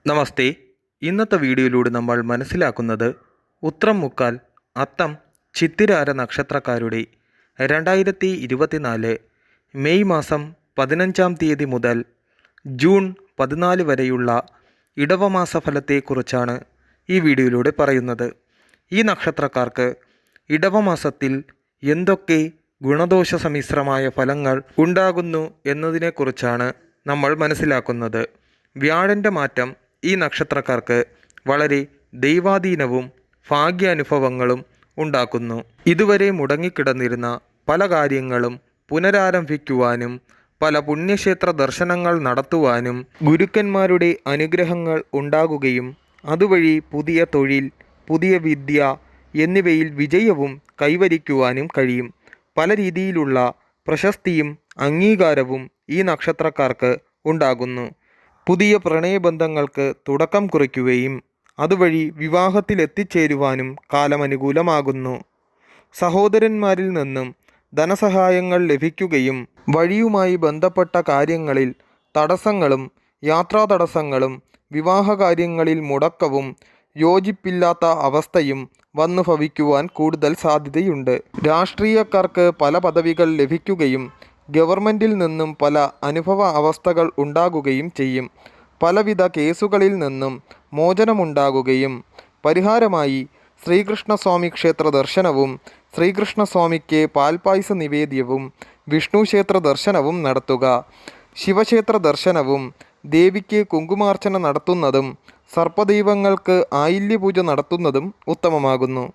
നമസ്തേ. ഇന്നത്തെ വീഡിയോയിലൂടെ നമ്മൾ മനസ്സിലാക്കുന്നത് ഉത്രം മുക്കാൽ അത്തം ചിത്തിരാര നക്ഷത്രക്കാരുടെ 2024 മെയ് മാസം 15-ാം തീയതി മുതൽ ജൂൺ 14 വരെയുള്ള ഇടവമാസ ഫലത്തെക്കുറിച്ചാണ് ഈ വീഡിയോയിലൂടെ പറയുന്നത്. ഈ നക്ഷത്രക്കാർക്ക് ഇടവമാസത്തിൽ എന്തൊക്കെ ഗുണദോഷ സമ്മിശ്രമായ ഫലങ്ങൾ ഉണ്ടാകുന്നു എന്നതിനെക്കുറിച്ചാണ് നമ്മൾ മനസ്സിലാക്കുന്നത്. വ്യാഴൻ്റെ മാറ്റം ഈ നക്ഷത്രക്കാർക്ക് വളരെ ദൈവാധീനവും ഭാഗ്യാനുഭവങ്ങളും ഉണ്ടാക്കുന്നു. ഇതുവരെ മുടങ്ങിക്കിടന്നിരുന്ന പല കാര്യങ്ങളും പുനരാരംഭിക്കുവാനും പല പുണ്യക്ഷേത്ര ദർശനങ്ങൾ നടത്തുവാനും ഗുരുക്കന്മാരുടെ അനുഗ്രഹങ്ങൾ ഉണ്ടാകുകയും അതുവഴി പുതിയ തൊഴിൽ, പുതിയ വിദ്യ എന്നിവയിൽ വിജയവും കൈവരിക്കുവാനും കഴിയും. പല രീതിയിലുള്ള പ്രശസ്തിയും അംഗീകാരവും ഈ നക്ഷത്രക്കാർക്ക് ഉണ്ടാകുന്നു. പുതിയ പ്രണയബന്ധങ്ങൾക്ക് തുടക്കം കുറിക്കുകയും അതുവഴി വിവാഹത്തിലെത്തിച്ചേരുവാനും കാലമനുകൂലമാകുന്നു. സഹോദരന്മാരിൽ നിന്നും ധനസഹായങ്ങൾ ലഭിക്കുകയും വഴിയുമായി ബന്ധപ്പെട്ട കാര്യങ്ങളിൽ തടസ്സങ്ങളും യാത്രാ തടസ്സങ്ങളും വിവാഹകാര്യങ്ങളിൽ മുടക്കവും യോജിപ്പില്ലാത്ത അവസ്ഥയും വന്നു ഭവിക്കുവാൻ കൂടുതൽ സാധ്യതയുണ്ട്. രാഷ്ട്രീയക്കാർക്ക് പല പദവികൾ ലഭിക്കുകയും ഗവൺമെൻറ്റിൽ നിന്നും പല അനുഭവ അവസ്ഥകൾ ഉണ്ടാകുകയും ചെയ്യും. പലവിധ കേസുകളിൽ നിന്നും മോചനമുണ്ടാകുകയും പരിഹാരമായി ശ്രീകൃഷ്ണസ്വാമി ക്ഷേത്ര ദർശനവും ശ്രീകൃഷ്ണസ്വാമിക്ക് പാൽപായസ നിവേദ്യവും വിഷ്ണു ക്ഷേത്ര ദർശനവും നടത്തുക. ശിവക്ഷേത്ര ദർശനവും ദേവിക്ക് കുങ്കുമാർച്ചന നടത്തുന്നതും സർപ്പദൈവങ്ങൾക്ക് ആയില്യപൂജ നടത്തുന്നതും ഉത്തമമാകുന്നു.